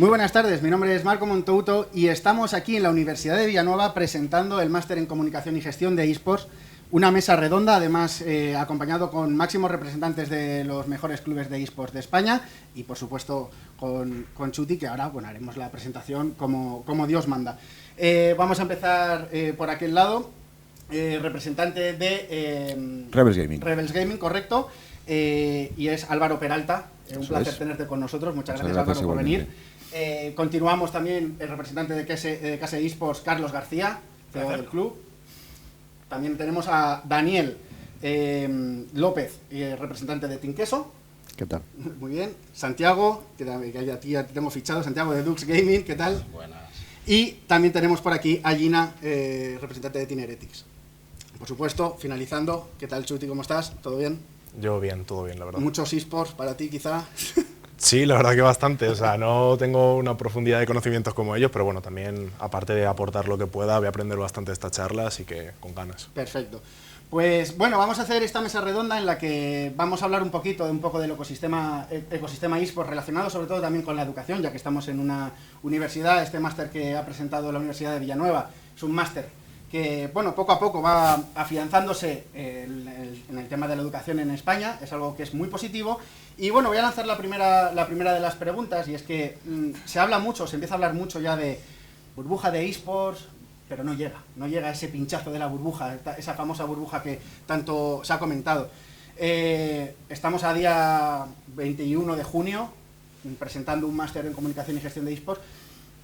Muy buenas tardes, mi nombre es Marco Montouto y estamos aquí en la Universidad de Villanueva presentando el Máster en Comunicación y Gestión de eSports, una mesa redonda, además acompañado con máximos representantes de los mejores clubes de eSports de España y por supuesto con Chuti, que ahora haremos la presentación como Dios manda. Vamos a empezar por aquel lado, representante de Rebels Gaming, correcto, y es Álvaro Peralta. Un placer tenerte con nosotros, muchas gracias Álvaro por venir. Continuamos también el representante de Case eSports, Carlos García, CEO del club. También tenemos a Daniel López, representante de Team Queso. ¿Qué tal? Muy bien. Santiago, que a ti ya te tengo fichado, Santiago de Dux Gaming, ¿qué tal? Buenas. Y también tenemos por aquí a Gina, representante de Team Heretics. Por supuesto, finalizando, ¿qué tal Chuti, cómo estás? ¿Todo bien? Yo bien, todo bien, la verdad. Muchos eSports para ti quizá. Sí, la verdad que bastante, o sea, no tengo una profundidad de conocimientos como ellos, pero bueno, también, aparte de aportar lo que pueda, voy a aprender bastante de esta charla, así que con ganas. Perfecto. Pues bueno, vamos a hacer esta mesa redonda en la que vamos a hablar un poco del ecosistema eSports relacionado sobre todo también con la educación, ya que estamos en una universidad. Este máster que ha presentado la Universidad de Villanueva es un máster que, bueno, poco a poco va afianzándose en el tema de la educación en España, es algo que es muy positivo. Y bueno, voy a lanzar la primera de las preguntas, y es que se empieza a hablar mucho ya de burbuja de eSports, pero no llega ese pinchazo de la burbuja, esa famosa burbuja que tanto se ha comentado. Estamos a día 21 de junio, presentando un máster en comunicación y gestión de eSports.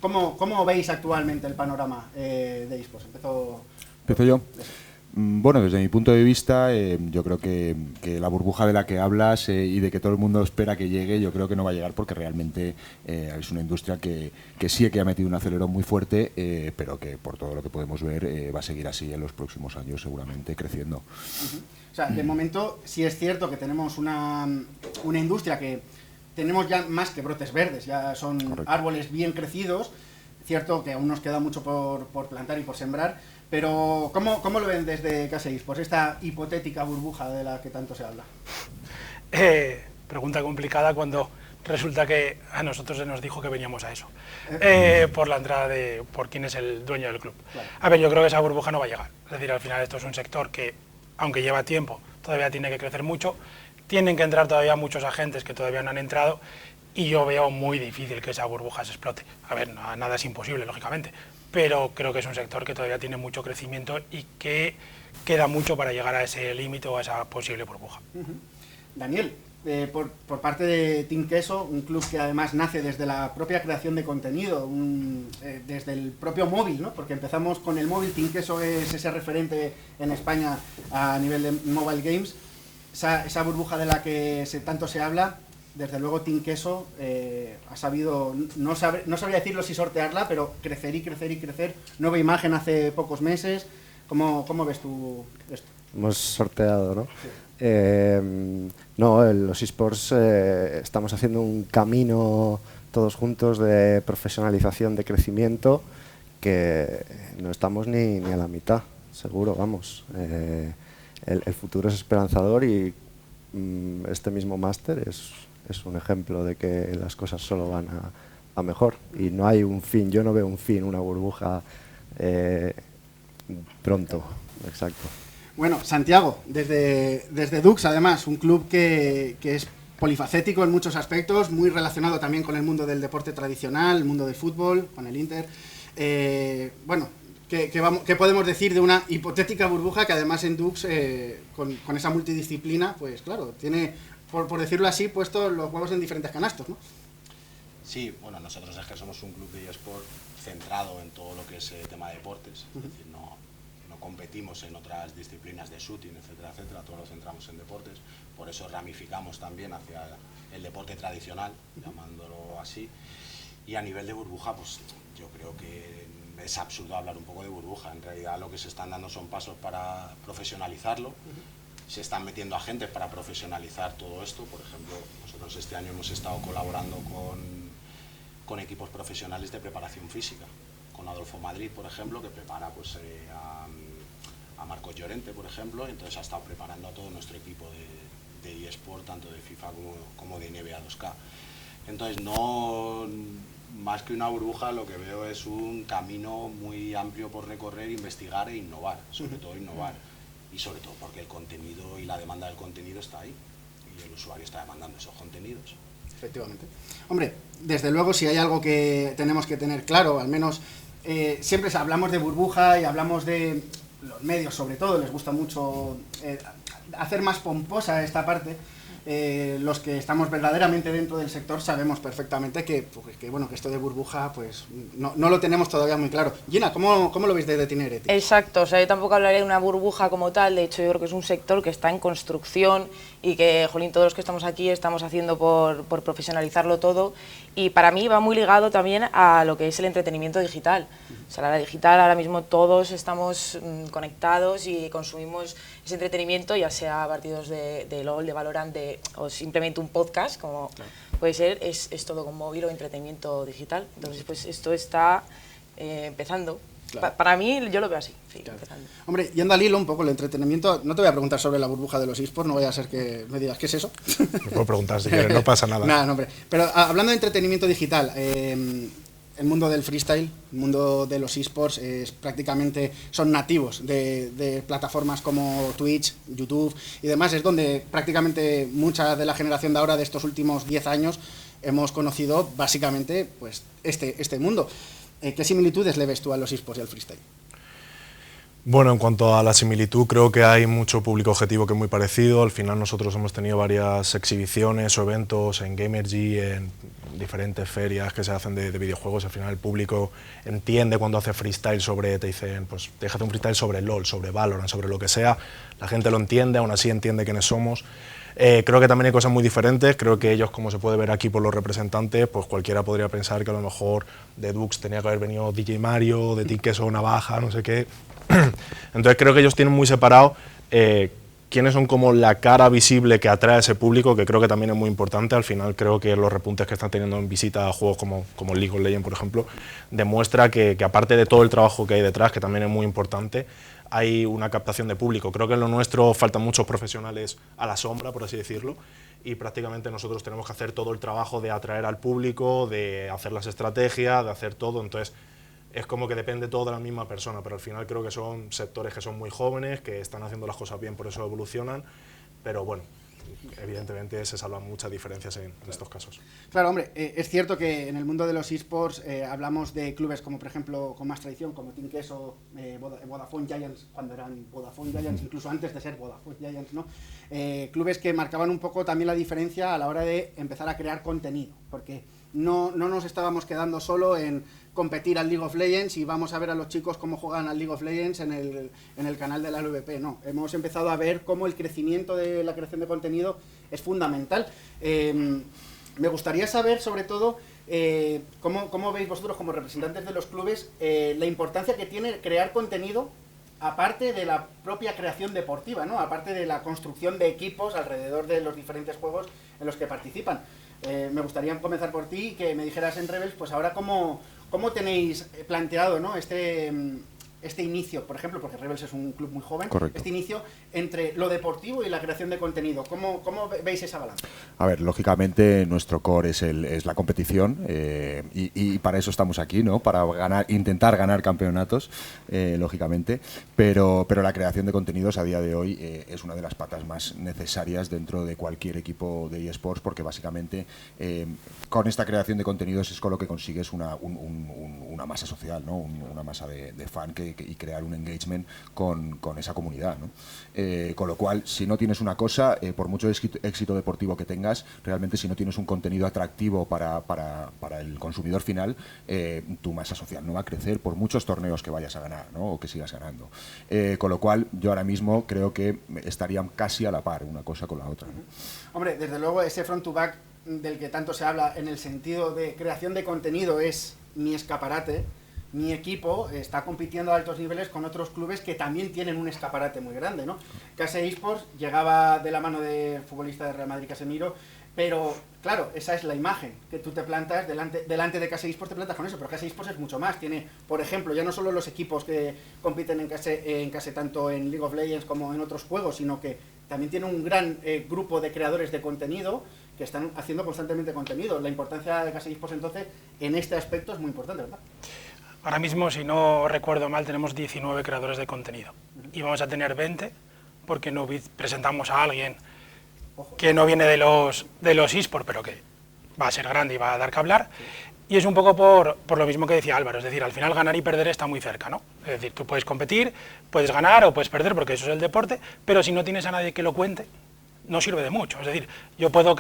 ¿Cómo veis actualmente el panorama de eSports? Empiezo yo. Bueno, desde mi punto de vista, yo creo que la burbuja de la que hablas y de que todo el mundo espera que llegue, yo creo que no va a llegar porque realmente es una industria que sí que ha metido un acelerón muy fuerte, pero que por todo lo que podemos ver va a seguir así en los próximos años seguramente creciendo. O sea, de momento sí es cierto que tenemos una industria que tenemos ya más que brotes verdes, ya son Correcto. Árboles bien crecidos, cierto que aún nos queda mucho por plantar y por sembrar, pero ¿cómo lo ven desde Case eSports, esta hipotética burbuja de la que tanto se habla? Pregunta complicada cuando resulta que a nosotros se nos dijo que veníamos a eso, por la entrada por quién es el dueño del club. Claro. A ver, yo creo que esa burbuja no va a llegar, es decir, al final esto es un sector que, aunque lleva tiempo, todavía tiene que crecer mucho, tienen que entrar todavía muchos agentes que todavía no han entrado, y yo veo muy difícil que esa burbuja se explote. A ver, nada es imposible, lógicamente, pero creo que es un sector que todavía tiene mucho crecimiento y que queda mucho para llegar a ese límite o a esa posible burbuja. Daniel, por parte de Team Queso, un club que además nace desde la propia creación de contenido, desde el propio móvil, ¿no? Porque empezamos con el móvil. Team Queso es ese referente en España a nivel de mobile games. Esa burbuja de la que tanto se habla, desde luego Team Queso ha sabido, no sabría decirlo si sortearla, pero crecer y crecer y crecer. Nueva imagen hace pocos meses. ¿Cómo ves tú esto? Hemos sorteado, ¿no? Sí. Los eSports estamos haciendo un camino todos juntos de profesionalización, de crecimiento, que no estamos ni a la mitad, seguro, vamos. El futuro es esperanzador y este mismo máster es un ejemplo de que las cosas solo van a mejor y no hay un fin, yo no veo un fin, una burbuja pronto, exacto. Bueno, Santiago, desde Dux además, un club que es polifacético en muchos aspectos, muy relacionado también con el mundo del deporte tradicional, el mundo del fútbol, con el Inter. Bueno, ¿qué podemos decir de una hipotética burbuja que además en Dux, con esa multidisciplina, pues claro, tiene, por decirlo así, puesto los huevos en diferentes canastos, ¿no? Sí, bueno, nosotros es que somos un club de eSport centrado en todo lo que es tema de deportes, es decir, no competimos en otras disciplinas de shooting, etcétera, etcétera, todos lo centramos en deportes, por eso ramificamos también hacia el deporte tradicional, llamándolo así, y a nivel de burbuja, pues yo creo que es absurdo hablar un poco de burbuja. En realidad lo que se están dando son pasos para profesionalizarlo, se están metiendo agentes para profesionalizar todo esto. Por ejemplo, nosotros este año hemos estado colaborando con equipos profesionales de preparación física, con Adolfo Madrid, por ejemplo, que prepara pues, a Marcos Llorente, por ejemplo, entonces ha estado preparando a todo nuestro equipo de eSport, tanto de FIFA como de NBA 2K. Entonces, no, más que una burbuja, lo que veo es un camino muy amplio por recorrer, investigar e innovar, sobre todo innovar. Y sobre todo porque el contenido y la demanda del contenido está ahí. Y el usuario está demandando esos contenidos. Efectivamente. Hombre, desde luego, si hay algo que tenemos que tener claro, al menos siempre hablamos de burbuja y hablamos de los medios, sobre todo, les gusta mucho hacer más pomposa esta parte. Los que estamos verdaderamente dentro del sector sabemos perfectamente que esto de burbuja pues no lo tenemos todavía muy claro. Gina, ¿cómo lo veis de Tineret? Exacto, o sea, yo tampoco hablaré de una burbuja como tal, de hecho yo creo que es un sector que está en construcción y que, jolín, todos los que estamos aquí estamos haciendo por profesionalizarlo todo, y para mí va muy ligado también a lo que es el entretenimiento digital. O sea, la digital, ahora mismo todos estamos conectados y consumimos ese entretenimiento, ya sea partidos de LOL, de Valorant, o simplemente un podcast, como puede ser, es todo con móvil o entretenimiento digital. Entonces, pues esto está empezando. Claro. Para mí, yo lo veo así, sí, empezando. Hombre, yendo al hilo un poco, el entretenimiento, no te voy a preguntar sobre la burbuja de los eSports, no vaya a ser que me digas, ¿qué es eso? Me puedo preguntar si quieres, no pasa nada. Nada, no, hombre. Pero hablando de entretenimiento digital, el mundo del freestyle, el mundo de los eSports prácticamente son nativos de plataformas como Twitch, YouTube y demás. Es donde prácticamente mucha de la generación de ahora, de estos últimos 10 años, hemos conocido básicamente pues este mundo. ¿Qué similitudes le ves tú a los eSports y al freestyle? Bueno, en cuanto a la similitud, creo que hay mucho público objetivo que es muy parecido. Al final nosotros hemos tenido varias exhibiciones o eventos en Gamergy, en diferentes ferias que se hacen de videojuegos. Al final el público entiende cuando hace freestyle te dicen, pues déjate un freestyle sobre LOL, sobre Valorant, sobre lo que sea. La gente lo entiende, aún así entiende quiénes somos. Creo que también hay cosas muy diferentes. Creo que ellos, como se puede ver aquí por los representantes, pues cualquiera podría pensar que a lo mejor de Dux tenía que haber venido DJ Mario, de Tinkeso Navaja, no sé qué. Entonces creo que ellos tienen muy separado quiénes son como la cara visible que atrae a ese público, que creo que también es muy importante. Al final creo que los repuntes que están teniendo en visita a juegos como League of Legends, por ejemplo, demuestra que aparte de todo el trabajo que hay detrás, que también es muy importante, hay una captación de público. Creo que en lo nuestro faltan muchos profesionales a la sombra, por así decirlo, y prácticamente nosotros tenemos que hacer todo el trabajo de atraer al público, de hacer las estrategias, de hacer todo. Entonces es como que depende todo de la misma persona, pero al final creo que son sectores que son muy jóvenes, que están haciendo las cosas bien, por eso evolucionan, pero bueno, evidentemente se salvan muchas diferencias en estos casos. Claro, hombre, es cierto que en el mundo de los eSports hablamos de clubes como, por ejemplo, con más tradición, como Team Queso, Vodafone Giants, cuando eran Vodafone Giants, incluso antes de ser Vodafone Giants, ¿no? Clubes que marcaban un poco también la diferencia a la hora de empezar a crear contenido, porque no nos estábamos quedando solo en competir al League of Legends y vamos a ver a los chicos cómo juegan al League of Legends en el canal de la LVP. No, hemos empezado a ver cómo el crecimiento de la creación de contenido es fundamental. Me gustaría saber, sobre todo, cómo veis vosotros como representantes de los clubes la importancia que tiene crear contenido aparte de la propia creación deportiva, ¿no? Aparte de la construcción de equipos alrededor de los diferentes juegos en los que participan. Me gustaría comenzar por ti, que me dijeras en Rebels, pues ahora cómo tenéis planteado, ¿no? este inicio, por ejemplo, porque Rebels es un club muy joven. Correcto. Este inicio entre lo deportivo y la creación de contenido. ¿Cómo veis esa balanza? A ver, lógicamente nuestro core es la competición y para eso estamos aquí, ¿no? Para intentar ganar campeonatos, lógicamente, pero la creación de contenidos a día de hoy es una de las patas más necesarias dentro de cualquier equipo de eSports, porque básicamente con esta creación de contenidos es con lo que consigues una masa social, ¿no? Una masa de fan y crear un engagement con esa comunidad, ¿no? Con lo cual, si no tienes una cosa, por mucho éxito deportivo que tengas, realmente si no tienes un contenido atractivo para el consumidor final, tu masa social no va a crecer por muchos torneos que vayas a ganar, ¿no? O que sigas ganando. Con lo cual, yo ahora mismo creo que estarían casi a la par una cosa con la otra, ¿no? Hombre, desde luego ese front to back del que tanto se habla en el sentido de creación de contenido es mi escaparate. Mi equipo está compitiendo a altos niveles con otros clubes que también tienen un escaparate muy grande, ¿no? Case eSports llegaba de la mano del futbolista de Real Madrid, Casemiro, pero claro, esa es la imagen que tú te plantas delante de Case eSports, te plantas con eso, pero Case eSports es mucho más. Tiene, por ejemplo, ya no solo los equipos que compiten en Case tanto en League of Legends como en otros juegos, sino que también tiene un gran grupo de creadores de contenido que están haciendo constantemente contenido. La importancia de Casa eSports entonces en este aspecto es muy importante, ¿verdad? Ahora mismo, si no recuerdo mal, tenemos 19 creadores de contenido y vamos a tener 20 porque no presentamos a alguien que no viene de los eSports, pero que va a ser grande y va a dar que hablar. Y es un poco por lo mismo que decía Álvaro, es decir, al final ganar y perder está muy cerca, ¿no? Es decir, tú puedes competir, puedes ganar o puedes perder, porque eso es el deporte, pero si no tienes a nadie que lo cuente, no sirve de mucho. Es decir, yo puedo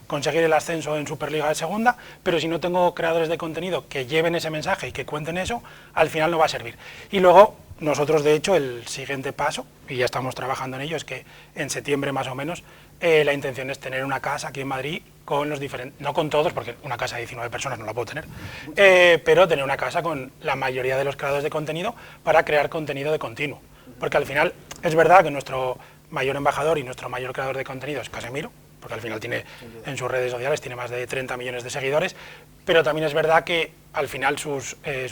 conseguir el ascenso en Superliga de Segunda, pero si no tengo creadores de contenido que lleven ese mensaje y que cuenten eso, al final no va a servir. Y luego, nosotros, de hecho, el siguiente paso, y ya estamos trabajando en ello, es que en septiembre más o menos, la intención es tener una casa aquí en Madrid con los diferentes, no con todos, porque una casa de 19 personas no la puedo tener, pero tener una casa con la mayoría de los creadores de contenido para crear contenido de continuo. Porque al final, es verdad que nuestro mayor embajador y nuestro mayor creador de contenido es Casemiro, porque al final tiene en sus redes sociales tiene más de 30 millones de seguidores, pero también es verdad que al final su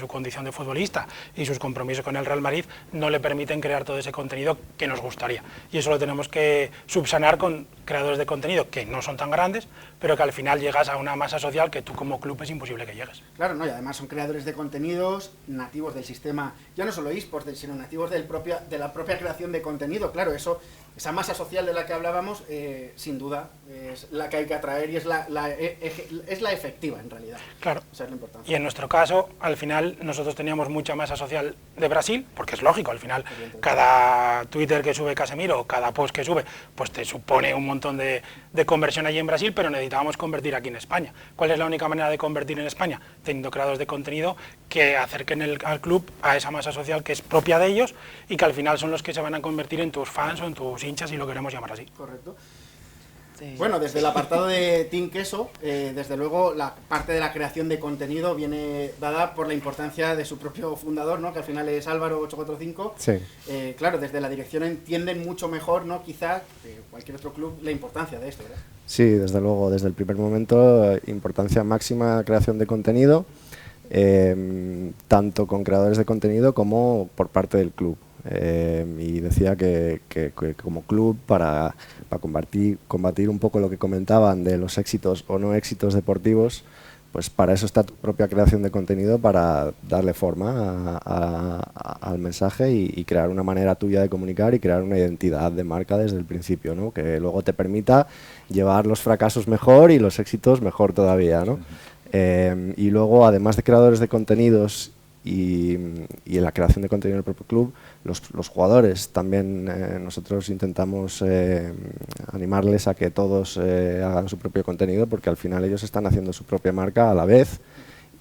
condición de futbolista y sus compromisos con el Real Madrid no le permiten crear todo ese contenido que nos gustaría. Y eso lo tenemos que subsanar con creadores de contenido que no son tan grandes, pero que al final llegas a una masa social que tú como club es imposible que llegues. Claro, no, y además son creadores de contenidos nativos del sistema, ya no solo eSports, sino nativos de la propia creación de contenido. Claro, esa masa social de la que hablábamos, sin duda, es la que hay que atraer y es la efectiva en realidad. Claro. Esa es la importancia. Y en nuestro caso, al final, nosotros teníamos mucha masa social de Brasil, porque es lógico, al final, cada Twitter que sube Casemiro, cada post que sube, pues te supone un montón de conversión allí en Brasil, pero necesitábamos convertir aquí en España. ¿Cuál es la única manera de convertir en España? Teniendo creadores de contenido que acerquen al club a esa masa social que es propia de ellos y que al final son los que se van a convertir en tus fans o en tus hinchas, si lo queremos llamar así. Correcto. Sí. Bueno, desde el apartado de Team Queso, desde luego la parte de la creación de contenido viene dada por la importancia de su propio fundador, ¿no? Que al final es Álvaro 845. Sí. Claro, desde la dirección entienden mucho mejor, ¿no? Quizá que cualquier otro club, la importancia de esto, ¿verdad? Sí, desde luego, desde el primer momento, importancia máxima creación de contenido, tanto con creadores de contenido como por parte del club. Y decía que como club, para combatir un poco lo que comentaban de los éxitos o no éxitos deportivos, pues para eso está tu propia creación de contenido, para darle forma al mensaje y crear una manera tuya de comunicar y crear una identidad de marca desde el principio, ¿no? Que luego te permita llevar los fracasos mejor y los éxitos mejor todavía, ¿no? Y luego, además de creadores de contenidos y en la creación de contenido del propio club, los jugadores también, nosotros intentamos animarles a que todos hagan su propio contenido, porque al final ellos están haciendo su propia marca a la vez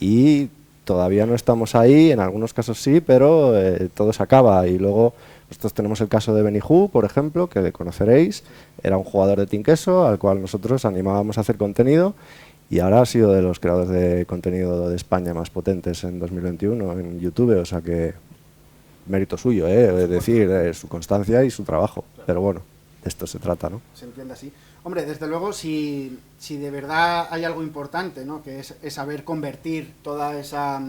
y todavía no estamos ahí, en algunos casos sí, pero todo se acaba. Y luego nosotros tenemos el caso de Benihú, por ejemplo, que le conoceréis, era un jugador de Team Queso al cual nosotros animábamos a hacer contenido. Y ahora ha sido de los creadores de contenido de España más potentes en 2021 en YouTube, o sea que mérito suyo, es decir, su constancia y su trabajo. Pero bueno, de esto se trata, ¿no? Se entiende así. Hombre, desde luego, si de verdad hay algo importante, ¿no? Que es saber convertir toda esa,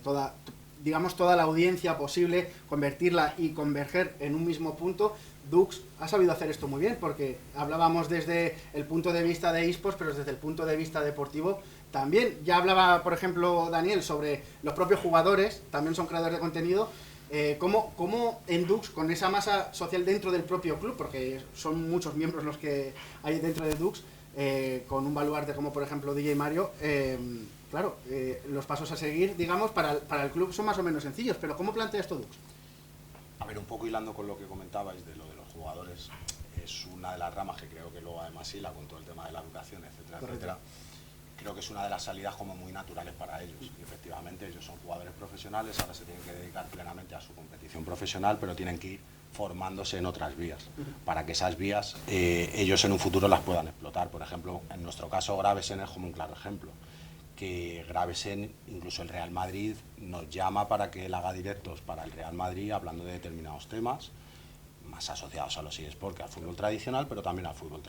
toda la audiencia posible, convertirla y converger en un mismo punto. Dux ha sabido hacer esto muy bien, porque hablábamos desde el punto de vista de eSports, pero desde el punto de vista deportivo también. Ya hablaba, por ejemplo, Daniel, sobre los propios jugadores, también son creadores de contenido. ¿Cómo en Dux, con esa masa social dentro del propio club, porque son muchos miembros los que hay dentro de Dux, con un baluarte como por ejemplo DJ Mario, claro, los pasos a seguir, digamos, para el club son más o menos sencillos, pero ¿cómo plantea esto Dux? A ver, un poco hilando con lo que comentabais de lo de los jugadores, es una de las ramas que creo que luego además hila con todo el tema de la educación, etcétera, etcétera. Creo que es una de las salidas como muy naturales para ellos. Y efectivamente, ellos son jugadores profesionales, ahora se tienen que dedicar plenamente a su competición profesional, pero tienen que ir formándose en otras vías, para que esas vías ellos en un futuro las puedan explotar. Por ejemplo, en nuestro caso, Gravesen es como un claro ejemplo, que Gravesen, incluso el Real Madrid, nos llama para que él haga directos para el Real Madrid hablando de determinados temas, más asociados a los eSports que al fútbol tradicional, pero también al fútbol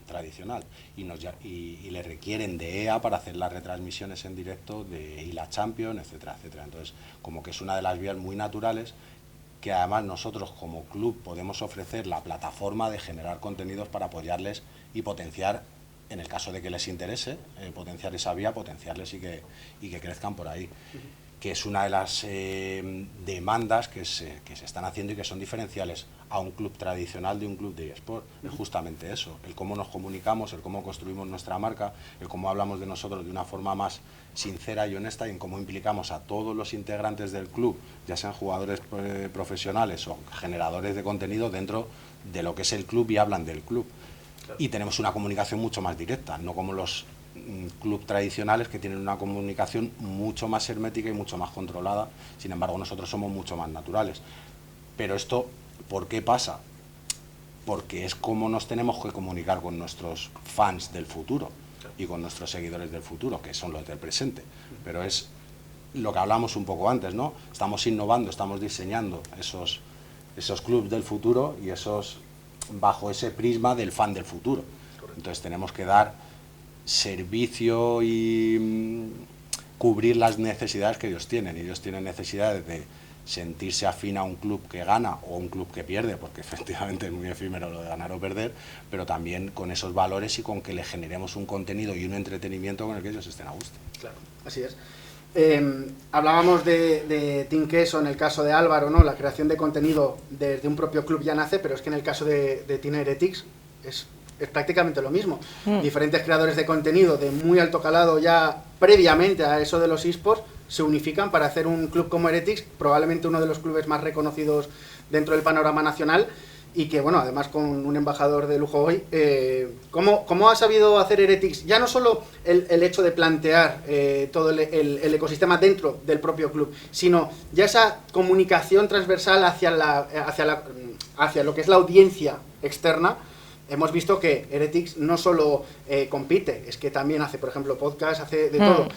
tradicional. Y le requieren de EA para hacer las retransmisiones en directo de la Champions, etcétera, etcétera. Entonces, como que es una de las vías muy naturales que además nosotros como club podemos ofrecer la plataforma de generar contenidos para apoyarles y potenciar, en el caso de que les interese, potenciar esa vía, potenciarles y que crezcan por ahí. Que es una de las demandas que se están haciendo y que son diferenciales a un club tradicional de un club de eSport. Es justamente eso, el cómo nos comunicamos, el cómo construimos nuestra marca, el cómo hablamos de nosotros de una forma más sincera y honesta, y en cómo implicamos a todos los integrantes del club, ya sean jugadores profesionales o generadores de contenido, dentro de lo que es el club y hablan del club. Y tenemos una comunicación mucho más directa, no como los club tradicionales que tienen una comunicación mucho más hermética y mucho más controlada. Sin embargo, nosotros somos mucho más naturales. Pero esto, ¿por qué pasa? Porque es como nos tenemos que comunicar con nuestros fans del futuro y con nuestros seguidores del futuro, que son los del presente. Pero es lo que hablamos un poco antes, ¿no? Estamos innovando, estamos diseñando esos clubs del futuro y esos bajo ese prisma del fan del futuro. Entonces tenemos que dar servicio y cubrir las necesidades que ellos tienen. Ellos tienen necesidades de sentirse afín a un club que gana o un club que pierde, porque efectivamente es muy efímero lo de ganar o perder, pero también con esos valores y con que le generemos un contenido y un entretenimiento con el que ellos estén a gusto. Claro, así es. Hablábamos de Team Queso en el caso de Álvaro, ¿no? La creación de contenido desde un propio club ya nace, pero es que en el caso de Team Heretics es prácticamente lo mismo. Diferentes creadores de contenido de muy alto calado ya previamente a eso de los eSports se unifican para hacer un club como Heretics, probablemente uno de los clubes más reconocidos dentro del panorama nacional, y que, bueno, además con un embajador de lujo hoy. ¿Cómo ha sabido hacer Heretics? Ya no solo el hecho de plantear todo el ecosistema dentro del propio club, sino ya esa comunicación transversal hacia lo que es la audiencia externa. Hemos visto que Heretics no solo compite, es que también hace, por ejemplo, podcast, hace de todo.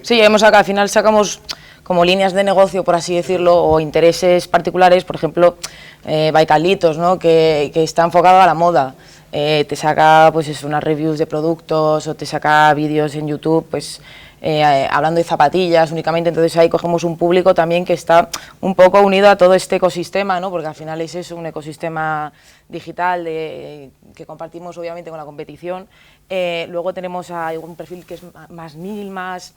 Sí, al final sacamos como líneas de negocio, por así decirlo, o intereses particulares, por ejemplo, Baikalitos, ¿no? que está enfocado a la moda. Te saca pues unas reviews de productos o te saca vídeos en YouTube pues hablando de zapatillas únicamente. Entonces ahí cogemos un público también que está un poco unido a todo este ecosistema, ¿no? Porque al final es eso, un ecosistema digital que compartimos obviamente con la competición. Luego tenemos un perfil que es más mil, más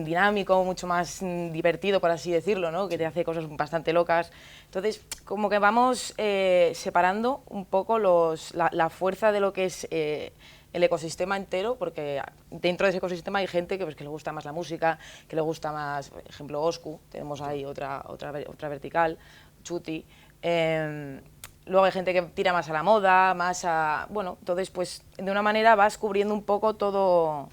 dinámico, mucho más divertido, por así decirlo, ¿no? Que te hace cosas bastante locas. Entonces, como que vamos separando un poco la fuerza de lo que es el ecosistema entero, porque dentro de ese ecosistema hay gente que le gusta más la música, que le gusta más, por ejemplo, Oscu, tenemos ahí otra vertical, Chuti. Luego hay gente que tira más a la moda, más a... Bueno, entonces, pues, de una manera vas cubriendo un poco todo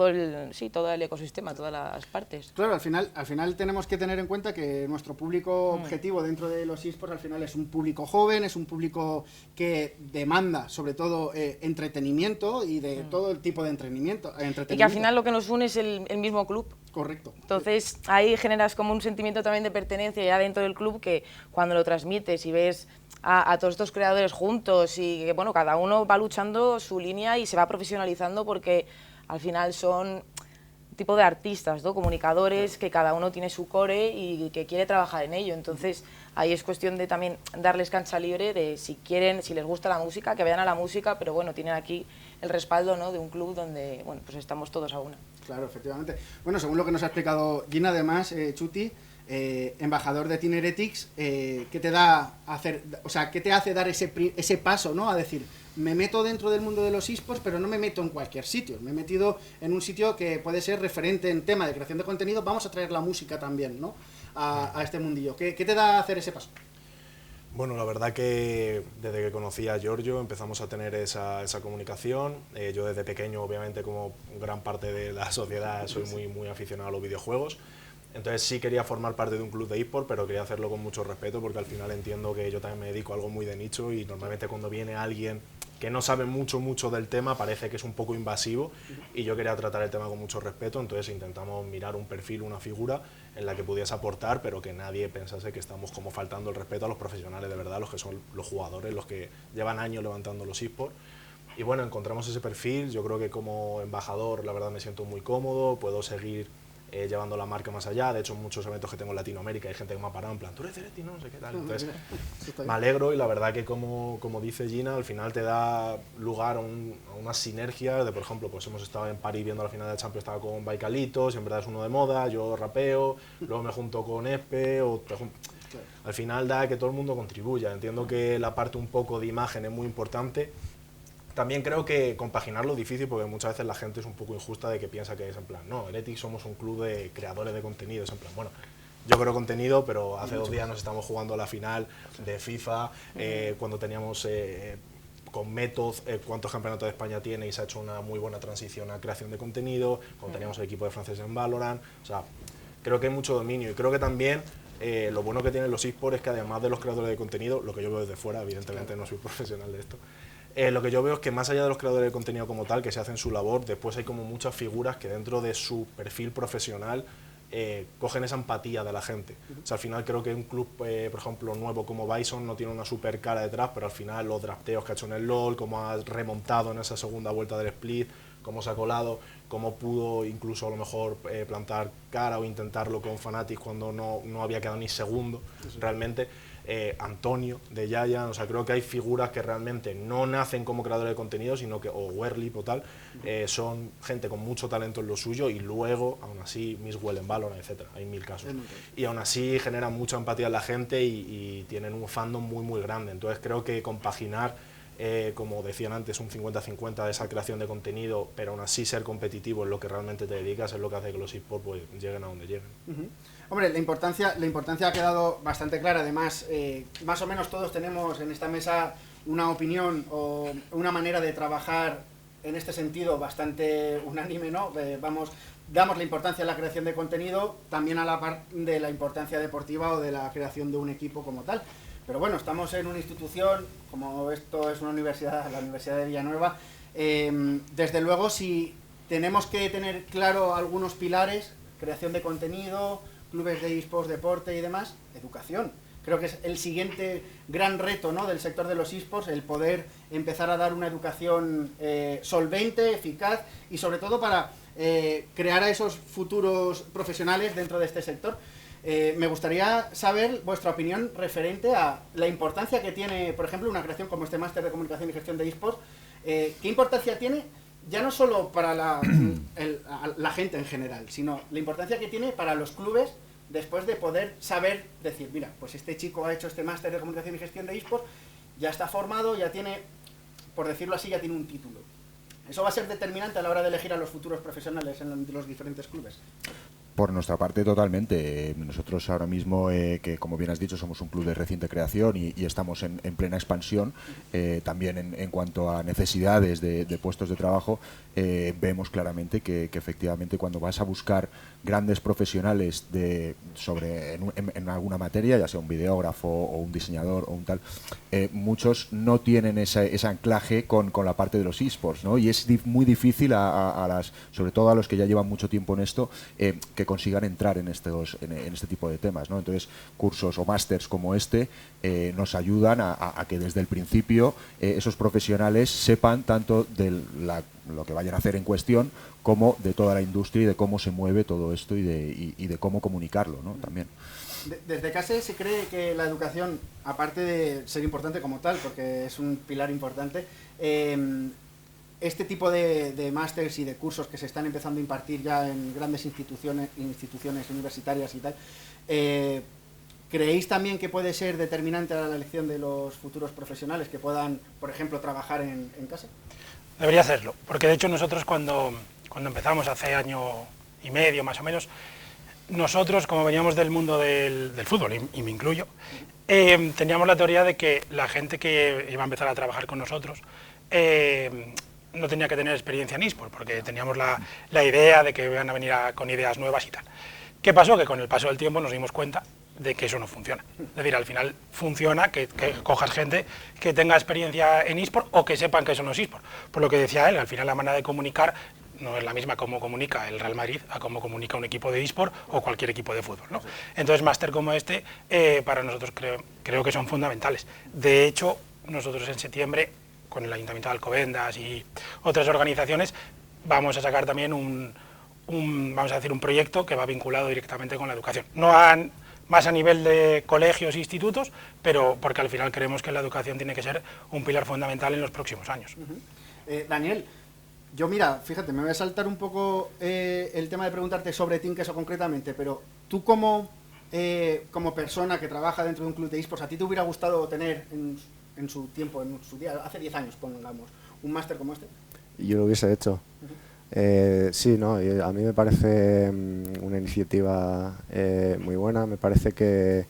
el ecosistema, todas las partes. Claro, al final tenemos que tener en cuenta que nuestro público objetivo dentro de los eSports al final es un público joven, es un público que demanda sobre todo entretenimiento y de todo el tipo de entretenimiento. Y que al final lo que nos une es el mismo club. Correcto. Entonces ahí generas como un sentimiento también de pertenencia ya dentro del club, que cuando lo transmites y ves a todos estos creadores juntos y que bueno, cada uno va luchando su línea y se va profesionalizando, porque al final son tipo de artistas, ¿no? Comunicadores, que cada uno tiene su core y que quiere trabajar en ello. Entonces ahí es cuestión de también darles cancha libre de si quieren, si les gusta la música, que vayan a la música, pero bueno, tienen aquí el respaldo, ¿no? De un club donde, bueno, pues estamos todos a una. Claro, efectivamente. Bueno, según lo que nos ha explicado Gina, además, Chuti, embajador de Team Heretics, ¿qué te da hacer, o sea, qué te hace dar ese paso, ¿no? A decir, me meto dentro del mundo de los eSports, pero no me meto en cualquier sitio. Me he metido en un sitio que puede ser referente en tema de creación de contenido. Vamos a traer la música también, ¿no? A este mundillo. ¿Qué te da hacer ese paso? Bueno, la verdad que desde que conocí a Giorgio empezamos a tener esa comunicación. Yo desde pequeño, obviamente, como gran parte de la sociedad, soy muy aficionado a los videojuegos. Entonces sí quería formar parte de un club de eSport, pero quería hacerlo con mucho respeto, porque al final entiendo que yo también me dedico a algo muy de nicho y normalmente cuando viene alguien que no sabe mucho del tema parece que es un poco invasivo, y yo quería tratar el tema con mucho respeto. Entonces intentamos mirar un perfil, una figura en la que pudiese aportar, pero que nadie pensase que estamos como faltando el respeto a los profesionales de verdad, los que son los jugadores, los que llevan años levantando los eSports. Y bueno, encontramos ese perfil. Yo creo que como embajador la verdad me siento muy cómodo, puedo seguir llevando la marca más allá. De hecho, en muchos eventos que tengo en Latinoamérica hay gente que me ha parado en plan, tú eres Cereti, no sé qué tal. Entonces, me alegro y la verdad que como dice Gina, al final te da lugar a unas sinergias de, por ejemplo, pues hemos estado en París viendo la final del Champions, estaba con Baikalitos, y en verdad es uno de moda, yo rapeo, luego me junto con Espe, al final da que todo el mundo contribuya. Entiendo que la parte un poco de imagen es muy importante. También creo que compaginarlo es difícil porque muchas veces la gente es un poco injusta de que piensa que es en plan, no, Heretics somos un club de creadores de contenido, es en plan, bueno, yo creo contenido, pero hace 2 días nos estamos jugando la final de FIFA, cuando teníamos con Method, cuántos campeonatos de España tiene y se ha hecho una muy buena transición a creación de contenido, cuando teníamos el equipo de franceses en Valorant, o sea, creo que hay mucho dominio y creo que también lo bueno que tienen los eSports es que además de los creadores de contenido, lo que yo veo desde fuera, evidentemente no soy profesional de esto, lo que yo veo es que más allá de los creadores de contenido como tal, que se hacen su labor, después hay como muchas figuras que dentro de su perfil profesional cogen esa empatía de la gente. O sea, al final creo que un club, por ejemplo, nuevo como Bison no tiene una super cara detrás, pero al final los drafteos que ha hecho en el LoL, cómo ha remontado en esa segunda vuelta del split, cómo se ha colado, cómo pudo incluso a lo mejor plantar cara o intentarlo con Fnatic cuando no había quedado ni segundo realmente. Antonio de Giant, o sea, creo que hay figuras que realmente no nacen como creadores de contenido, sino que, o Werlip o tal, son gente con mucho talento en lo suyo y luego, aún así, Miss Well en Valorant, etc. Hay 1000 casos. Y aún así generan mucha empatía en la gente y tienen un fandom muy, muy grande. Entonces creo que compaginar, como decían antes, un 50-50 de esa creación de contenido, pero aún así ser competitivo en lo que realmente te dedicas, es lo que hace que los eSports pues, lleguen a donde lleguen. Hombre, la importancia ha quedado bastante clara. Además, más o menos todos tenemos en esta mesa una opinión o una manera de trabajar en este sentido bastante unánime, ¿no? Damos la importancia a la creación de contenido, también a la par de la importancia deportiva o de la creación de un equipo como tal. Pero bueno, estamos en una institución, como esto es una universidad, la Universidad de Villanueva, desde luego si tenemos que tener claro algunos pilares, creación de contenido, clubes de eSports, deporte y demás, educación. Creo que es el siguiente gran reto, ¿no?, del sector de los eSports, el poder empezar a dar una educación solvente, eficaz y sobre todo para crear a esos futuros profesionales dentro de este sector. Me gustaría saber vuestra opinión referente a la importancia que tiene, por ejemplo, una creación como este máster de comunicación y gestión de eSports. ¿Qué importancia tiene? Ya no solo para la gente en general, sino la importancia que tiene para los clubes después de poder saber decir, mira, pues este chico ha hecho este máster de comunicación y gestión de eSports, ya está formado, ya tiene, por decirlo así, ya tiene un título. ¿Eso va a ser determinante a la hora de elegir a los futuros profesionales en los diferentes clubes? Por nuestra parte, totalmente. Nosotros ahora mismo, que como bien has dicho, somos un club de reciente creación y estamos en plena expansión, también en cuanto a necesidades de puestos de trabajo, vemos claramente que efectivamente cuando vas a buscar grandes profesionales en alguna materia, ya sea un videógrafo o un diseñador o un tal, muchos no tienen ese anclaje con la parte de los eSports, ¿no? Y es muy difícil sobre todo a los que ya llevan mucho tiempo en esto, que consigan entrar en este tipo de temas, ¿no? Entonces, cursos o másters como este nos ayudan a que desde el principio esos profesionales sepan tanto de lo que vayan a hacer en cuestión como de toda la industria y de cómo se mueve todo esto y de cómo comunicarlo, ¿no? También. Desde CASE se cree que la educación, aparte de ser importante como tal, porque es un pilar importante, este tipo de másters y de cursos que se están empezando a impartir ya en grandes instituciones universitarias y tal, ¿creéis también que puede ser determinante a la elección de los futuros profesionales que puedan, por ejemplo, trabajar en CASE? Debería hacerlo, porque de hecho nosotros cuando empezamos hace año y medio más o menos, nosotros como veníamos del mundo del fútbol, y me incluyo, teníamos la teoría de que la gente que iba a empezar a trabajar con nosotros no tenía que tener experiencia en eSports, porque teníamos la idea de que iban a venir con ideas nuevas y tal. ¿Qué pasó? Que con el paso del tiempo nos dimos cuenta de que eso no funciona. Es decir, al final funciona que cojas gente que tenga experiencia en eSports o que sepan que eso no es eSports. Por lo que decía él, al final la manera de comunicar no es la misma como comunica el Real Madrid a cómo comunica un equipo de eSports o cualquier equipo de fútbol, ¿no? Entonces, máster como este, para nosotros creo que son fundamentales. De hecho, nosotros en septiembre, con el Ayuntamiento de Alcobendas y otras organizaciones, vamos a sacar también un vamos a decir, un proyecto que va vinculado directamente con la educación. No más a nivel de colegios e institutos, pero porque al final creemos que la educación tiene que ser un pilar fundamental en los próximos años. Daniel, yo mira, fíjate, me voy a saltar un poco el tema de preguntarte sobre Tinkeso concretamente, pero tú como persona que trabaja dentro de un club de eSports, ¿a ti te hubiera gustado tener en su tiempo, en su día, hace 10 años, pongamos, un máster como este? Yo lo hubiese hecho. Sí, no, a mí me parece una iniciativa muy buena. Me parece que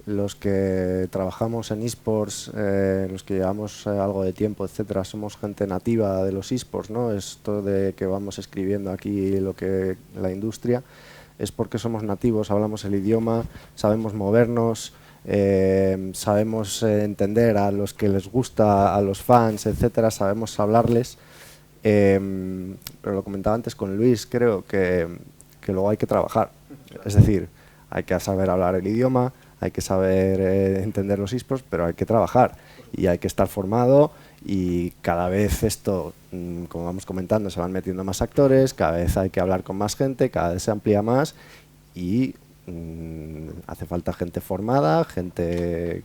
los que trabajamos en eSports, los que llevamos algo de tiempo, etcétera, somos gente nativa de los eSports, ¿no? Esto de que vamos escribiendo aquí lo que la industria es porque somos nativos, hablamos el idioma, sabemos movernos, sabemos entender a los que les gusta, a los fans, etcétera, sabemos hablarles. Pero lo comentaba antes con Luis, creo que luego hay que trabajar, es decir, hay que saber hablar el idioma, hay que saber entender los eSports, pero hay que trabajar y hay que estar formado, y cada vez esto, como vamos comentando, se van metiendo más actores, cada vez hay que hablar con más gente, cada vez se amplía más y hace falta gente formada, gente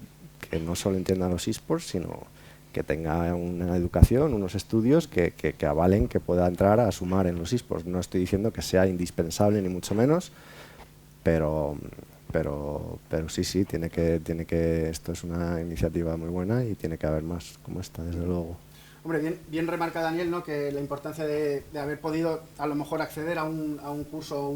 que no solo entienda los eSports, sino que tenga una educación, unos estudios que avalen que pueda entrar a sumar en los eSports. No estoy diciendo que sea indispensable ni mucho menos, pero sí, tiene que esto es una iniciativa muy buena y tiene que haber más como esta, desde luego. Hombre, bien remarca Daniel, ¿no?, que la importancia de haber podido a lo mejor acceder a un curso,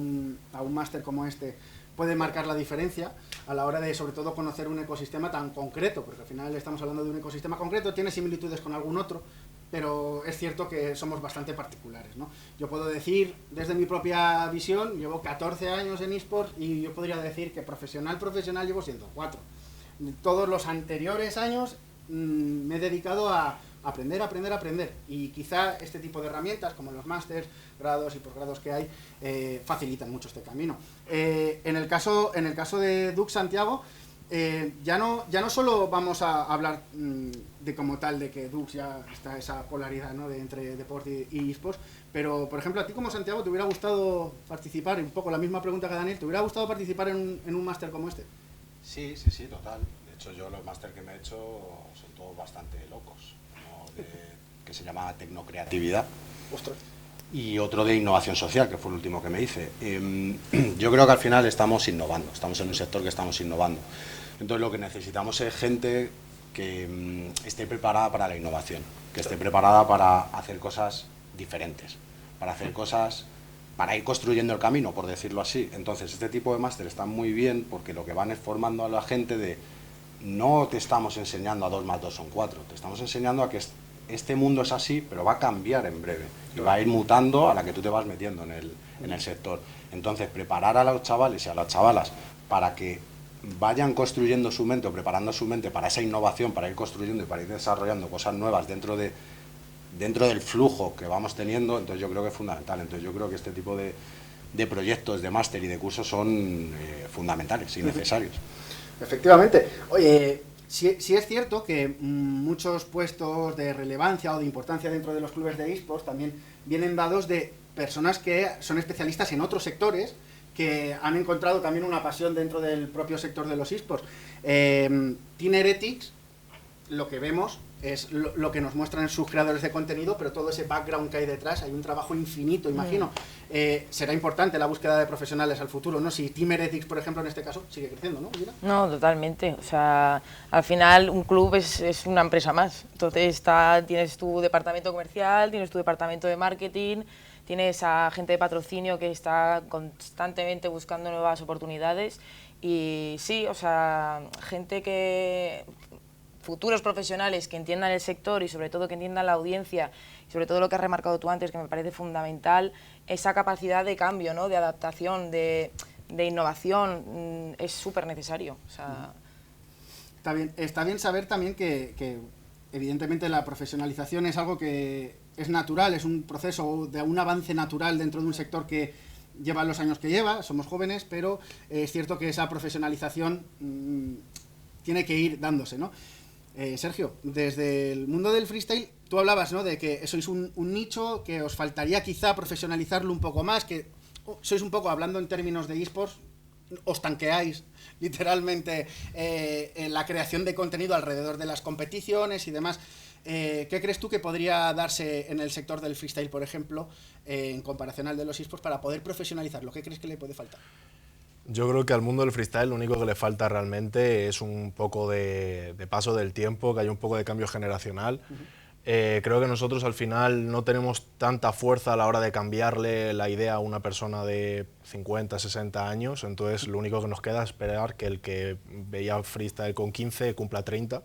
a un máster como este, puede marcar la diferencia a la hora de, sobre todo, conocer un ecosistema tan concreto, porque al final estamos hablando de un ecosistema concreto, tiene similitudes con algún otro, pero es cierto que somos bastante particulares, ¿no? Yo puedo decir, desde mi propia visión, llevo 14 años en eSports y yo podría decir que profesional llevo siendo 4. Todos los anteriores años me he dedicado a aprender, y quizá este tipo de herramientas como los másters, grados y posgrados que hay facilitan mucho este camino. En el caso de Dux Santiago, ya no solo vamos a hablar de como tal de que Dux ya está esa polaridad, ¿no?, entre deporte y eSports, pero por ejemplo a ti como Santiago te hubiera gustado participar, un poco la misma pregunta que a Daniel, ¿te hubiera gustado participar en un máster como este? Sí, total. De hecho yo los máster que me he hecho son todos bastante locos, ¿no? Que se llama Tecnocreatividad. Ostras. Y otro de innovación social, que fue el último que me hice. Yo creo que al final estamos innovando, estamos en un sector que estamos innovando. Entonces lo que necesitamos es gente que esté preparada para la innovación, que esté preparada para hacer cosas diferentes, para hacer cosas, para ir construyendo el camino, por decirlo así. Entonces este tipo de máster está muy bien porque lo que van es formando a la gente de, no te estamos enseñando a 2 más 2 son 4, te estamos enseñando a que este mundo es así, pero va a cambiar en breve y va a ir mutando a la que tú te vas metiendo en el sector. Entonces, preparar a los chavales y a las chavalas para que vayan construyendo su mente o preparando su mente para esa innovación, para ir construyendo y para ir desarrollando cosas nuevas dentro del flujo que vamos teniendo, entonces yo creo que es fundamental. Entonces yo creo que este tipo de proyectos, de máster y de cursos son fundamentales y necesarios. Efectivamente. Oye, sí es cierto que muchos puestos de relevancia o de importancia dentro de los clubes de eSports también vienen dados de personas que son especialistas en otros sectores, que han encontrado también una pasión dentro del propio sector de los eSports. Tineretics, lo que vemos es lo que nos muestran sus creadores de contenido, pero todo ese background que hay detrás, hay un trabajo infinito, imagino. Será importante la búsqueda de profesionales al futuro, ¿no? Si Tineretics, por ejemplo, en este caso, sigue creciendo, ¿no? ¿Mira? No, totalmente. O sea, al final un club es una empresa más. Entonces tienes tu departamento comercial, tienes tu departamento de marketing, tienes a gente de patrocinio que está constantemente buscando nuevas oportunidades. Y sí, o sea, futuros profesionales que entiendan el sector y sobre todo que entiendan la audiencia, y sobre todo lo que has remarcado tú antes, que me parece fundamental, esa capacidad de cambio, ¿no?, de adaptación, de innovación, es súper necesario. O sea, Está bien saber también que evidentemente la profesionalización es algo que es natural, es un proceso de un avance natural dentro de un sector que lleva los años que lleva, somos jóvenes, pero es cierto que esa profesionalización tiene que ir dándose, ¿no? Sergio, desde el mundo del freestyle, tú hablabas, ¿no?, de que sois un nicho que os faltaría quizá profesionalizarlo un poco más, que sois un poco, hablando en términos de eSports, os tanqueáis literalmente en la creación de contenido alrededor de las competiciones y demás. ¿Qué crees tú que podría darse en el sector del freestyle, por ejemplo, en comparación al de los eSports, para poder profesionalizarlo? ¿Qué crees que le puede faltar? Yo creo que al mundo del freestyle lo único que le falta realmente es un poco de paso del tiempo, que haya un poco de cambio generacional. Creo que nosotros al final no tenemos tanta fuerza a la hora de cambiarle la idea a una persona de 50, 60 años, entonces lo único que nos queda es esperar que el que veía freestyle con 15 cumpla 30.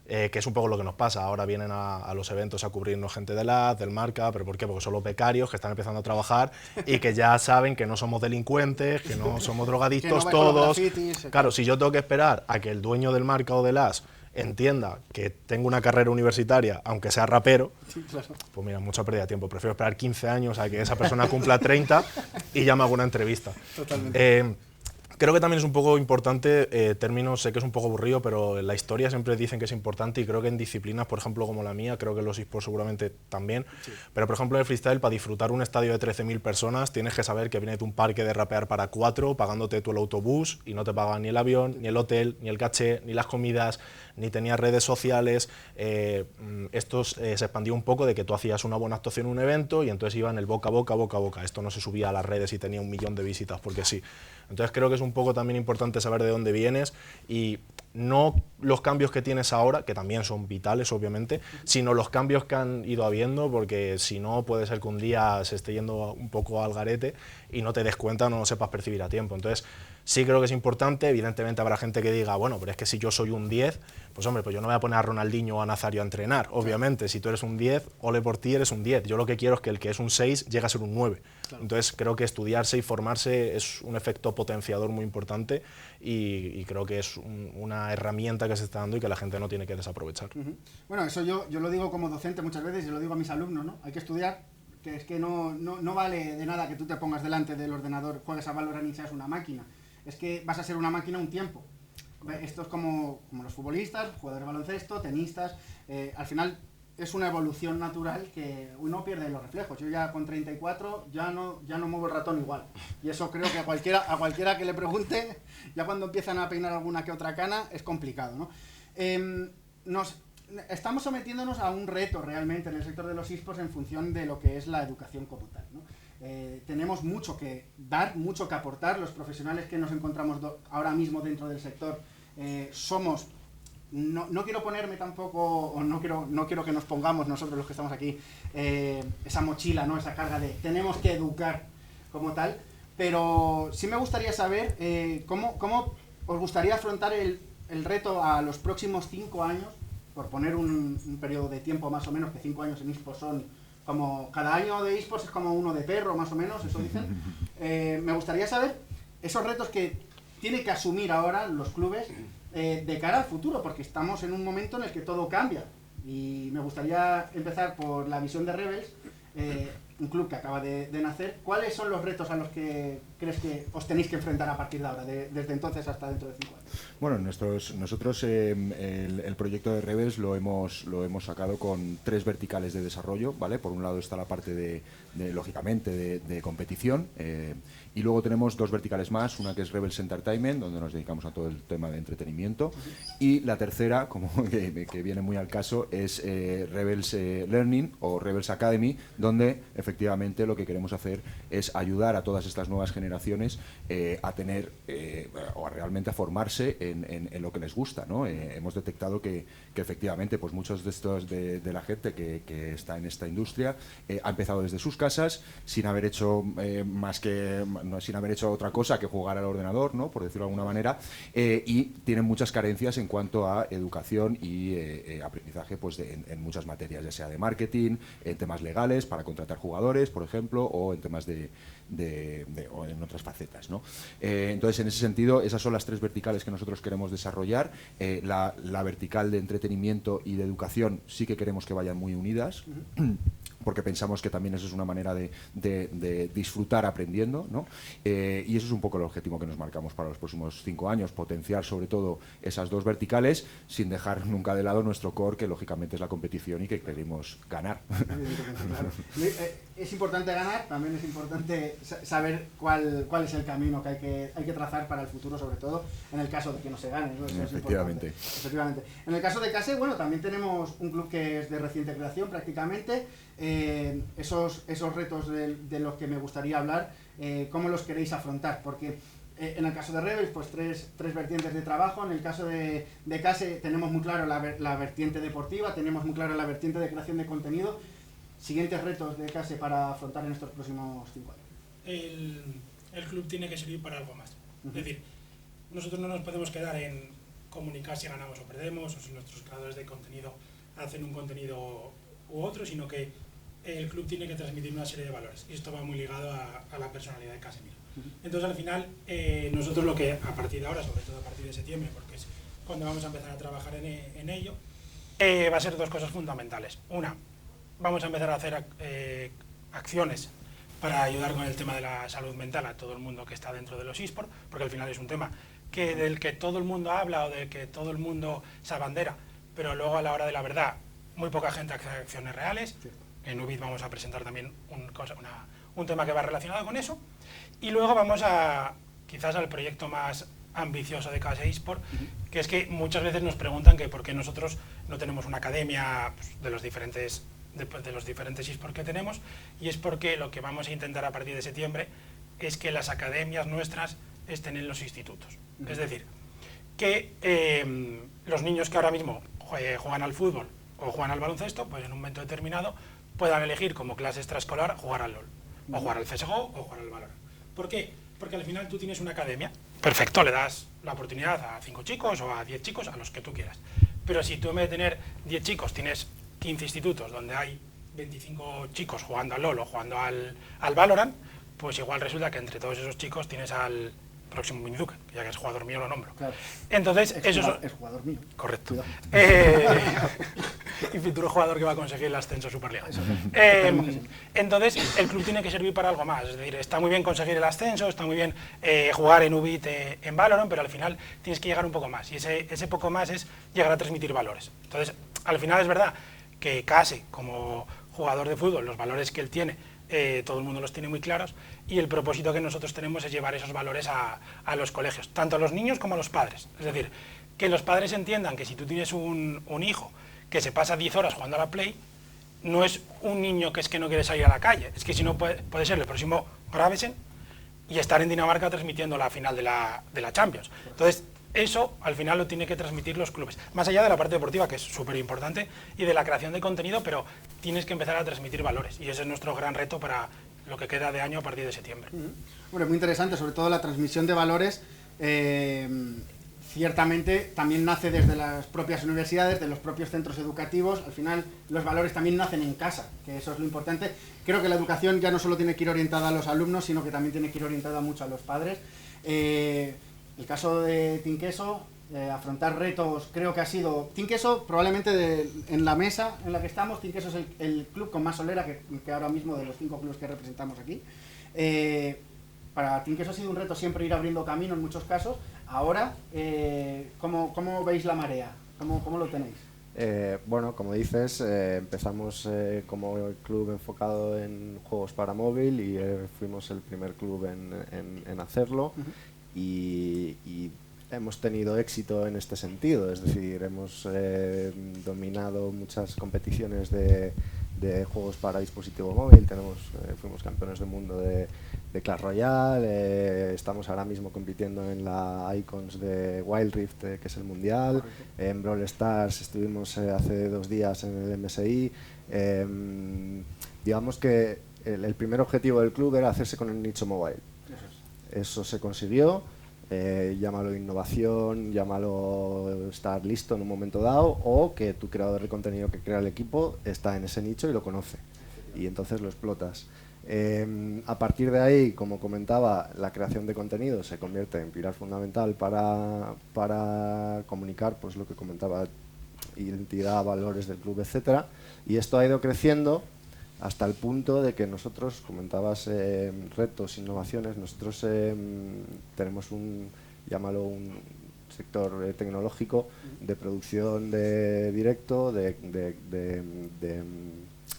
Que es un poco lo que nos pasa. Ahora vienen a los eventos a cubrirnos gente de LAD, del Marca, ¿pero por qué? Porque son los becarios que están empezando a trabajar y que ya saben que no somos delincuentes, que no somos drogadictos no todos. Grafitis, claro, si yo tengo que esperar a que el dueño del Marca o del AS entienda que tengo una carrera universitaria, aunque sea rapero, sí, claro. Pues mira, mucha pérdida de tiempo. Prefiero esperar 15 años a que esa persona cumpla 30 y ya me hago una entrevista. Totalmente. Creo que también es un poco importante, términos, sé que es un poco aburrido, pero la historia siempre dicen que es importante y creo que en disciplinas, por ejemplo, como la mía, creo que en los eSports seguramente también, sí. Pero por ejemplo en el freestyle, para disfrutar un estadio de 13.000 personas, tienes que saber que viene de un parque de rapear para 4, pagándote tú el autobús y no te pagan ni el avión, ni el hotel, ni el caché, ni las comidas, ni tenías redes sociales. Esto se expandió un poco de que tú hacías una buena actuación en un evento y entonces iban el boca a boca, boca a boca. Esto no se subía a las redes y tenía 1 millón de visitas porque sí. Entonces creo que es un poco también importante saber de dónde vienes y no los cambios que tienes ahora, que también son vitales obviamente, sino los cambios que han ido habiendo, porque si no puede ser que un día se esté yendo un poco al garete y no te des cuenta o no lo sepas percibir a tiempo. Entonces sí creo que es importante, evidentemente habrá gente que diga, bueno, pero es que si yo soy un 10, pues hombre, pues yo no voy a poner a Ronaldinho o a Nazario a entrenar, obviamente, si tú eres un 10, ole por ti, eres un 10, yo lo que quiero es que el que es un 6 llegue a ser un 9, claro. Entonces creo que estudiarse y formarse es un efecto potenciador muy importante y creo que es una herramienta que se está dando y que la gente no tiene que desaprovechar. Bueno, eso yo lo digo como docente muchas veces y lo digo a mis alumnos, ¿no? Hay que estudiar, que es que no vale de nada que tú te pongas delante del ordenador, juegues a Valorant y seas una máquina. Es que vas a ser una máquina un tiempo. Esto es como los futbolistas, jugadores de baloncesto, tenistas. Al final es una evolución natural que uno pierde los reflejos. Yo ya con 34 ya no muevo el ratón igual. Y eso creo que a cualquiera que le pregunte, ya cuando empiezan a peinar alguna que otra cana, es complicado, ¿no? Estamos sometiéndonos a un reto realmente en el sector de los eSports en función de lo que es la educación como tal, ¿no? Tenemos mucho que dar, mucho que aportar. Los profesionales que nos encontramos ahora mismo dentro del sector somos... No quiero ponerme tampoco, o no quiero que nos pongamos nosotros los que estamos aquí esa mochila, ¿no? Esa carga de tenemos que educar como tal, pero sí me gustaría saber cómo os gustaría afrontar el reto a los próximos 5 años, por poner un periodo de tiempo más o menos, que 5 años en eSports son como, cada año de eSports es como uno de perro, más o menos, eso dicen. Me gustaría saber esos retos que tiene que asumir ahora los clubes de cara al futuro, porque estamos en un momento en el que todo cambia. Y me gustaría empezar por la visión de Rebels, un club que acaba de nacer. ¿Cuáles son los retos a los que crees que os tenéis que enfrentar a partir de ahora, desde entonces hasta dentro de 5 años? Bueno, nosotros el proyecto de Rebels lo hemos sacado con 3 verticales de desarrollo, ¿vale? Por un lado está la parte lógicamente de competición, y luego tenemos 2 verticales más, una que es Rebels Entertainment, donde nos dedicamos a todo el tema de entretenimiento, y la tercera, como que viene muy al caso, es Rebels Learning o Rebels Academy, donde efectivamente lo que queremos hacer es ayudar a todas estas nuevas generaciones a tener o realmente a formarse en lo que les gusta, ¿no? Hemos detectado que efectivamente pues muchos de estos de la gente que está en esta industria ha empezado desde sus casas sin haber hecho sin haber hecho otra cosa que jugar al ordenador, ¿no? Por decirlo de alguna manera, y tienen muchas carencias en cuanto a educación y aprendizaje pues en muchas materias, ya sea de marketing, en temas legales para contratar jugadores, por ejemplo, o en temas o en otras facetas, ¿no? Entonces, en ese sentido, esas son las 3 verticales que nosotros queremos desarrollar. La vertical de entretenimiento y de educación sí que queremos que vayan muy unidas, porque pensamos que también eso es una manera de disfrutar aprendiendo, ¿no? Y eso es un poco el objetivo que nos marcamos para los próximos 5 años, potenciar sobre todo esas dos verticales sin dejar nunca de lado nuestro core, que lógicamente es la competición y que queremos ganar. Claro. Es importante ganar, también es importante saber cuál es el camino que hay que trazar para el futuro, sobre todo en el caso de que no se gane, ¿no? Eso Efectivamente. Efectivamente. En el caso de CASE, bueno, también tenemos un club que es de reciente creación prácticamente. Esos retos de los que me gustaría hablar, ¿cómo los queréis afrontar? Porque en el caso de Rebels, pues tres vertientes de trabajo. En el caso de CASE tenemos muy claro la vertiente deportiva, tenemos muy claro la vertiente de creación de contenido. Siguientes retos de CASE para afrontar en estos próximos 5 años. El club tiene que servir para algo más. Es decir, nosotros no nos podemos quedar en comunicar si ganamos o perdemos, o si nuestros creadores de contenido hacen un contenido u otro, sino que el club tiene que transmitir una serie de valores. Y esto va muy ligado a la personalidad de Casemiro. Entonces, al final, nosotros lo que a partir de ahora, sobre todo a partir de septiembre, porque es cuando vamos a empezar a trabajar en ello, va a ser 2 cosas fundamentales. Una, vamos a empezar a hacer acciones para ayudar con el tema de la salud mental a todo el mundo que está dentro de los eSports, porque al final es un tema del que todo el mundo habla o del que todo el mundo se abandera, pero luego a la hora de la verdad muy poca gente hace acciones reales. En Ubit vamos a presentar también un tema que va relacionado con eso, y luego vamos quizás al proyecto más ambicioso de CASE eSport, que es que muchas veces nos preguntan que por qué nosotros no tenemos una academia, pues, de los diferentes eSports que tenemos, y es porque lo que vamos a intentar a partir de septiembre es que las academias nuestras estén en los institutos. Es decir, que los niños que ahora mismo juegan al fútbol o juegan al baloncesto, pues en un momento determinado puedan elegir como clase extraescolar jugar al LOL, o jugar al CSGO o jugar al Valorant. ¿Por qué? Porque al final tú tienes una academia. Perfecto, le das la oportunidad a 5 chicos o a 10 chicos, a los que tú quieras. Pero si tú en vez de tener 10 chicos tienes 15 institutos donde hay 25 chicos jugando al LOL o jugando al Valorant, pues igual resulta que entre todos esos chicos tienes al próximo Miniduque, ya que es jugador mío lo nombro. Claro. Entonces, es jugador mío. Correcto. Y futuro jugador que va a conseguir el ascenso a Superliga. Entonces, el club tiene que servir para algo más. Es decir, está muy bien conseguir el ascenso, está muy bien jugar en Ubit, en Valorant, pero al final tienes que llegar un poco más. Y ese poco más es llegar a transmitir valores. Entonces, al final es verdad que Case, como jugador de fútbol, los valores que él tiene, todo el mundo los tiene muy claros, y el propósito que nosotros tenemos es llevar esos valores a los colegios, tanto a los niños como a los padres. Es decir, que los padres entiendan que si tú tienes un hijo que se pasa 10 horas jugando a la Play, no es un niño que es que no quiere salir a la calle, es que si no puede ser el próximo Gravesen y estar en Dinamarca transmitiendo la final de la Champions. Entonces, eso al final lo tienen que transmitir los clubes, más allá de la parte deportiva, que es súper importante, y de la creación de contenido, pero tienes que empezar a transmitir valores, y ese es nuestro gran reto para lo que queda de año a partir de septiembre. Bueno, muy interesante, sobre todo la transmisión de valores. Ciertamente también nace desde las propias universidades, de los propios centros educativos. Al final los valores también nacen en casa, que eso es lo importante. Creo que la educación ya no solo tiene que ir orientada a los alumnos, sino que también tiene que ir orientada mucho a los padres. El caso de Tinqueso, afrontar retos, creo que ha sido... Tinqueso, probablemente en la mesa en la que estamos, Tinqueso es el club con más solera que ahora mismo de los 5 clubes que representamos aquí. Para Tinqueso ha sido un reto siempre ir abriendo camino en muchos casos. Ahora, ¿cómo veis la marea? ¿Cómo lo tenéis? Bueno, como dices, empezamos como el club enfocado en juegos para móvil y fuimos el primer club en hacerlo. Y hemos tenido éxito en este sentido, es decir, hemos dominado muchas competiciones de juegos para dispositivo móvil. Fuimos campeones del mundo de Clash Royale, estamos ahora mismo compitiendo en la Icons de Wild Rift, que es el mundial. En Brawl Stars estuvimos hace 2 días en el MSI. Digamos que el primer objetivo del club era hacerse con el nicho mobile. Eso se consiguió. Llámalo innovación, llámalo estar listo en un momento dado, o que tu creador de contenido que crea el equipo está en ese nicho y lo conoce y entonces lo explotas. A partir de ahí, como comentaba, la creación de contenido se convierte en pilar fundamental para comunicar, pues lo que comentaba, identidad, valores del club, etcétera, y esto ha ido creciendo hasta el punto de que nosotros, comentabas retos, innovaciones, nosotros tenemos llámalo un sector tecnológico de producción de directo, de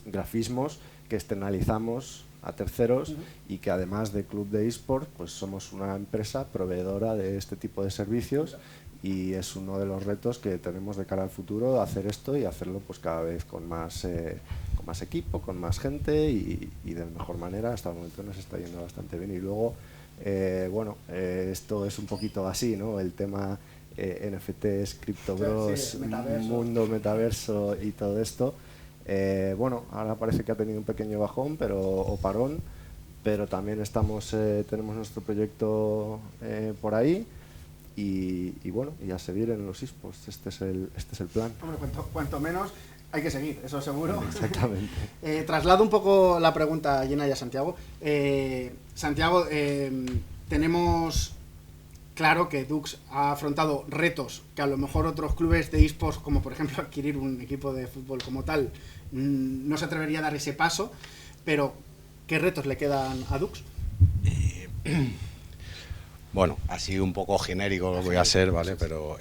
grafismos que externalizamos a terceros y que además de club de eSport, pues somos una empresa proveedora de este tipo de servicios, y es uno de los retos que tenemos de cara al futuro, hacer esto y hacerlo pues cada vez con más equipo, con más gente y de mejor manera. Hasta el momento nos está yendo bastante bien. Y luego esto es un poquito así, ¿no? El tema NFTs, CryptoBros, mundo metaverso y todo esto. Ahora parece que ha tenido un pequeño bajón o parón, pero también tenemos nuestro proyecto por ahí. Y a seguir en los eSports, este es el plan. Hombre, cuanto menos hay que seguir, eso seguro. Exactamente. Traslado un poco la pregunta a Gina y a Santiago. Santiago, tenemos claro que Dux ha afrontado retos que a lo mejor otros clubes de eSports, como por ejemplo adquirir un equipo de fútbol como tal, no se atrevería a dar ese paso, pero ¿qué retos le quedan a Dux? Bueno, así un poco genérico lo voy a ser, ¿vale? Pero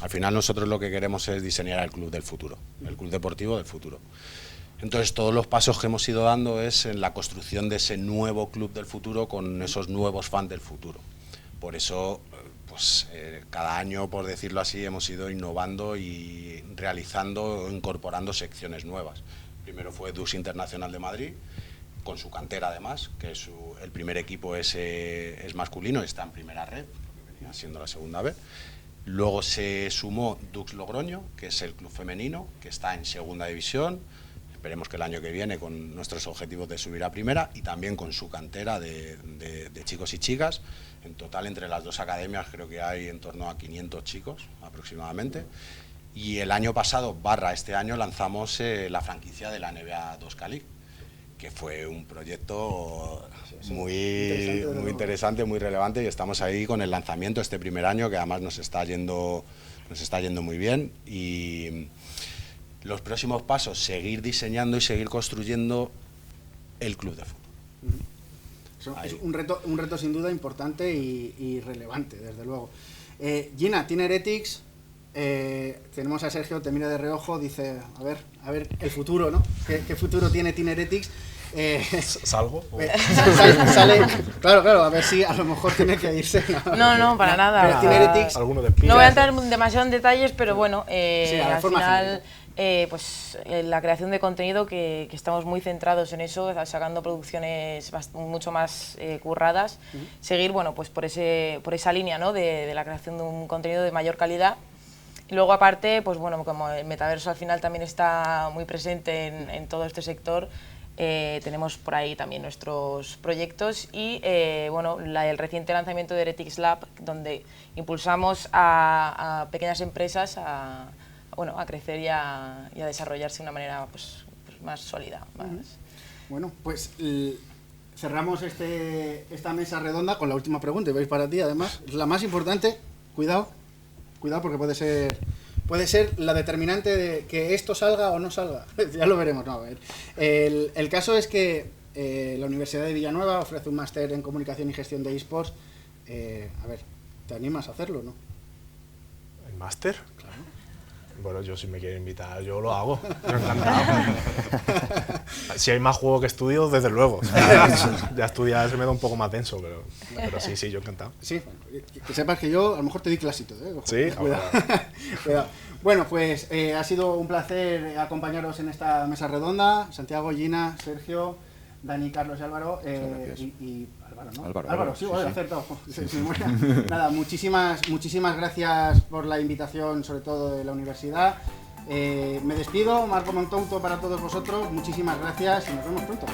al final nosotros lo que queremos es diseñar el club del futuro, el club deportivo del futuro. Entonces todos los pasos que hemos ido dando es en la construcción de ese nuevo club del futuro con esos nuevos fans del futuro. Por eso, cada año, por decirlo así, hemos ido innovando y realizando o incorporando secciones nuevas. Primero fue Dux Internacional de Madrid, con su cantera además, que el primer equipo es masculino, está en primera red, que venía siendo la segunda vez. Luego se sumó Dux Logroño, que es el club femenino, que está en segunda división. Esperemos que el año que viene con nuestros objetivos de subir a primera, y también con su cantera de chicos y chicas. En total, entre las dos academias, creo que hay en torno a 500 chicos aproximadamente. Y el año pasado, este año, lanzamos la franquicia de la NBA 2K League, que fue un proyecto muy interesante, muy relevante, y estamos ahí con el lanzamiento este primer año, que además nos está yendo muy bien. Y los próximos pasos, seguir diseñando y seguir construyendo el club de fútbol. Es un reto sin duda importante y relevante, desde luego. Gina, Team Heretics, tenemos a Sergio, te mira de reojo, dice, a ver el futuro, ¿no? ¿Qué futuro tiene Team Heretics? ¿Salgo? Sale, claro, a ver si a lo mejor tiene que irse. No, para nada. Team Heretics, no voy a entrar demasiado en detalles, pero bueno, al final, la creación de contenido, que estamos muy centrados en eso, sacando producciones mucho más curradas, seguir, por esa línea, ¿no? de la creación de un contenido de mayor calidad. Y luego aparte, como el metaverso al final también está muy presente en todo este sector, tenemos por ahí también nuestros proyectos y el reciente lanzamiento de Heretics Lab, donde impulsamos a pequeñas empresas a crecer y a desarrollarse de una manera más sólida. Bueno, pues cerramos esta mesa redonda con la última pregunta, y vais para ti además, la más importante. Cuidado porque puede ser la determinante de que esto salga o no salga. Ya lo veremos. No, a ver. El caso es que la Universidad de Villanueva ofrece un máster en comunicación y gestión de eSports. ¿Te animas a hacerlo o no? ¿El máster? Claro. Bueno, yo si me quieren invitar, yo lo hago. Yo encantado. Si hay más juego que estudio, desde luego. Ya estudiar se me da un poco más denso, pero sí, yo encantado. Sí, que sepas que yo a lo mejor te di clasito, ¿eh? Ojo, sí, cuidado. Bueno, pues ha sido un placer acompañaros en esta mesa redonda. Santiago, Gina, Sergio, Dani, Carlos y Álvaro. Y Álvaro, ¿no? Álvaro, sí, vale, acertado. Nada, muchísimas gracias por la invitación, sobre todo de la universidad. Me despido, Marco Montouto para todos vosotros. Muchísimas gracias y nos vemos pronto.